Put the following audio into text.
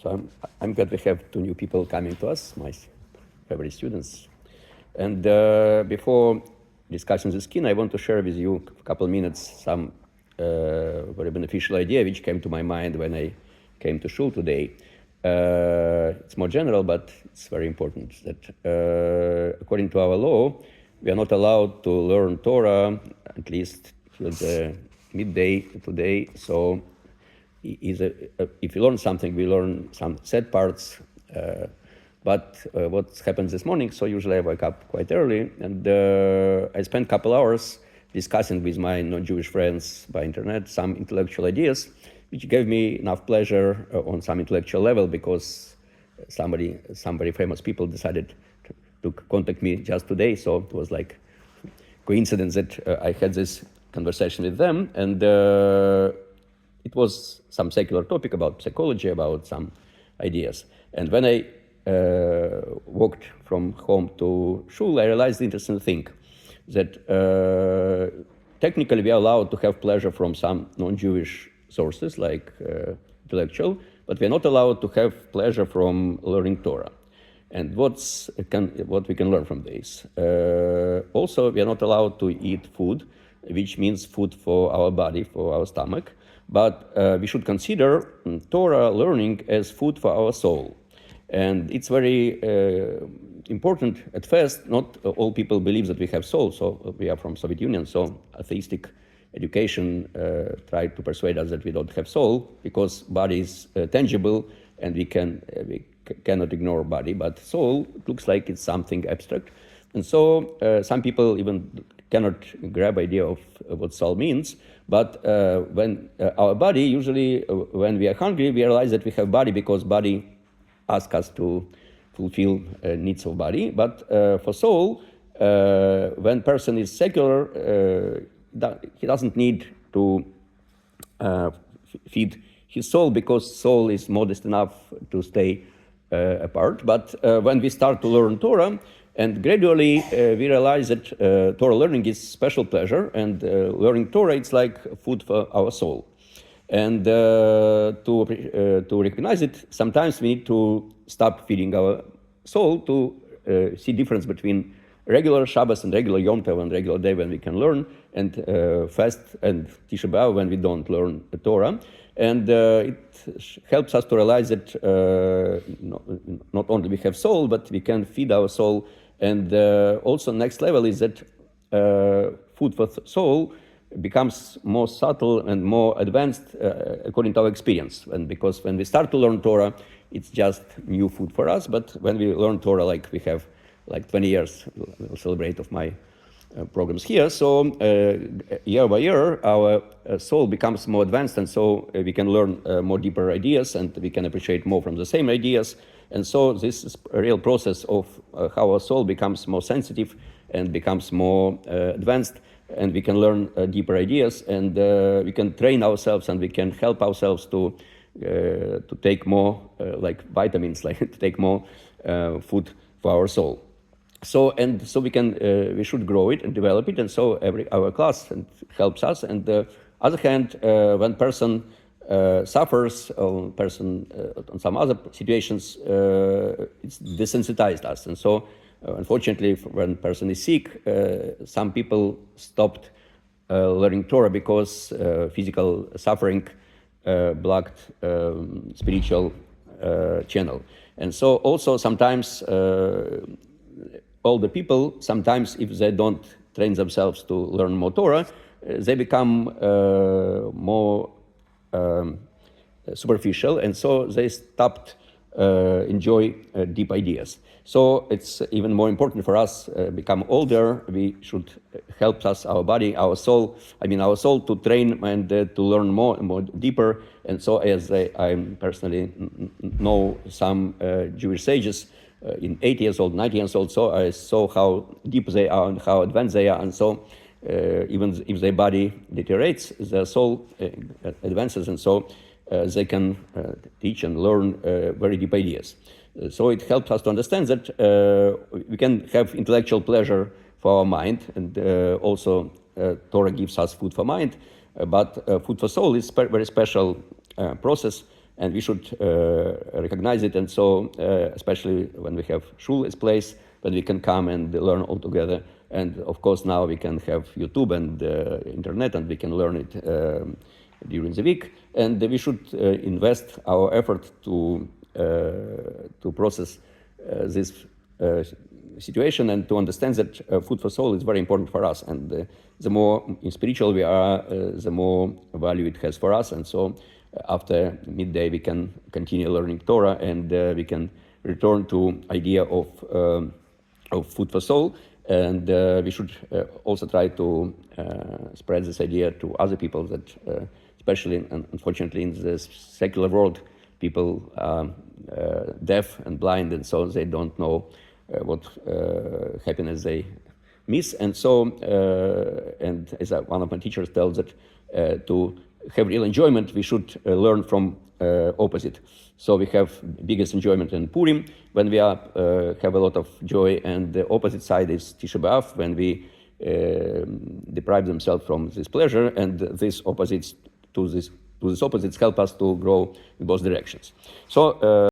So I'm glad we have two new people coming to us, my favorite students. And before discussing the skin, I want to share with you a couple of minutes some very beneficial idea which came to my mind when I came to shul today. It's more general, but it's very important that according to our law, we are not allowed to learn Torah at least till the midday today. So if we learn something, we learn some set parts. But what happened this morning, so usually I wake up quite early, and I spent a couple hours discussing with my non-Jewish friends by internet some intellectual ideas, which gave me enough pleasure on some intellectual level, because some very famous people decided to contact me just today. So it was like coincidence that I had this conversation with them, and it was some secular topic about psychology, about some ideas. And when I walked from home to shul, I realized the interesting thing, that technically we are allowed to have pleasure from some non-Jewish sources, like intellectual, but we are not allowed to have pleasure from learning Torah. And what we can learn from this? Also, we are not allowed to eat food, which means food for our body, for our stomach, but we should consider Torah learning as food for our soul. And it's very important. At first, not all people believe that we have soul. So we are from Soviet Union, so atheistic education tried to persuade us that we don't have soul, because body is tangible and we cannot ignore body. But soul looks like it's something abstract. And so some people even cannot grab idea of what soul means. But when our body, usually when we are hungry, we realize that we have body because body ask us to fulfill needs of body. But for soul, when person is secular, he doesn't need to feed his soul, because soul is modest enough to stay apart. But when we start to learn Torah, and gradually we realize that Torah learning is special pleasure, and learning Torah, it's like food for our soul. And to recognize it, sometimes we need to stop feeding our soul to see difference between regular Shabbos and regular Yom Tov and regular day when we can learn, and fast and Tisha B'Av when we don't learn the Torah. And it helps us to realize that not only we have soul, but we can feed our soul. And also next level is that food for soul becomes more subtle and more advanced according to our experience. And because when we start to learn Torah, it's just new food for us. But when we learn Torah, like we have like 20 years, we'll celebrate of my programs here. So year by year, our soul becomes more advanced, and so we can learn more deeper ideas, and we can appreciate more from the same ideas. And so this is a real process of how our soul becomes more sensitive and becomes more advanced, and we can learn deeper ideas, and we can train ourselves, and we can help ourselves to take more like vitamins, like to take more food for our soul. So we should grow it and develop it, and so our class helps us. And the other hand, when person suffers, or person on some other situations, it's desensitized us. And so unfortunately, when person is sick, some people stopped learning Torah because physical suffering blocked spiritual channel. And so also sometimes older people, sometimes if they don't train themselves to learn more Torah, they become more superficial, and so they stopped enjoy deep ideas. So it's even more important for us become older. We should help us, our body, our soul to train and to learn more and more deeper. And so as I personally know some Jewish sages in 80 years old, 90 years old, so I saw how deep they are and how advanced they are. And so even if their body deteriorates, their soul advances, and so they can teach and learn very deep ideas. So it helps us to understand that we can have intellectual pleasure for our mind, and also Torah gives us food for mind, but food for soul is very special process, and we should recognize it. And so, especially when we have shul as place, when we can come and learn all together. And of course, now we can have YouTube and internet, and we can learn it during the week. And we should invest our effort to process this situation and to understand that food for soul is very important for us. And the more spiritual we are, the more value it has for us. And so after midday, we can continue learning Torah, and we can return to idea of food for soul. And we should also try to spread this idea to other people that, especially, unfortunately, in the secular world, people are deaf and blind, and so they don't know what happiness they miss. And so, and as one of my teachers tells that to have real enjoyment, we should learn from opposite. So we have biggest enjoyment in Purim, when we are, have a lot of joy, and the opposite side is Tisha B'Av, when we deprive themselves from this pleasure, and these opposites to this opposites help us to grow in both directions. So.